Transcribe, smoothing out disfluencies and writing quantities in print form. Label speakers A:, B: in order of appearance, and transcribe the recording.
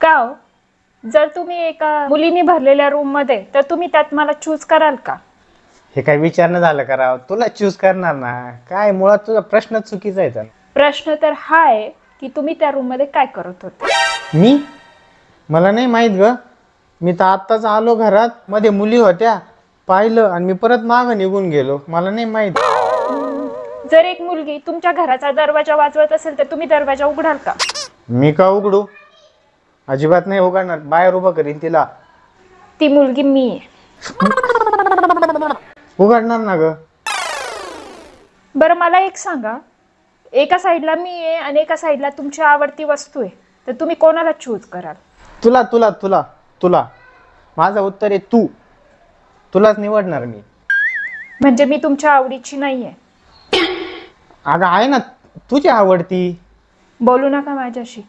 A: का हो? जर तुम्ही एका मुलीने भरलेल्या रूम मध्ये तर तुम्ही त्यात मला चूज कराल का?
B: हे काय विचारणं झालं का राव? तुला चूज करणार ना काय? मुळात तुझा प्रश्नच चुकीचा आहे.
A: प्रश्न तर हा आहे की तुम्ही त्या रूम मध्ये काय करत होते.
B: मी मला नाही माहित ग. मी तर आत्ताच आलो घरात, मध्ये मुली होत्या, पाहिलं आणि मी परत मागं निघून गेलो. मला नाही माहित.
A: जर एक मुलगी तुमच्या घराचा दरवाजा वाजवत असेल तर तुम्ही दरवाजा उघडाल का?
B: मी का उघडू? अजिबात नाही उघडणार. बाहेर उभं करीन तिला.
A: ती मुलगी मी आहे.
B: उघडणार ना ग.
A: बरं मला एक सांगा, एका साईडला मी आहे आणि एका साईडला तुमची आवडती वस्तू आहे, तर तुम्ही कोणाला चूज कराल?
B: तुला तुला तुला तुला माझं उत्तर आहे तू. तुलाच निवडणार मी.
A: म्हणजे मी तुमच्या आवडीची नाहीये.
B: अगं आहे ना तुझी आवडती.
A: बोलू नका माझ्याशी.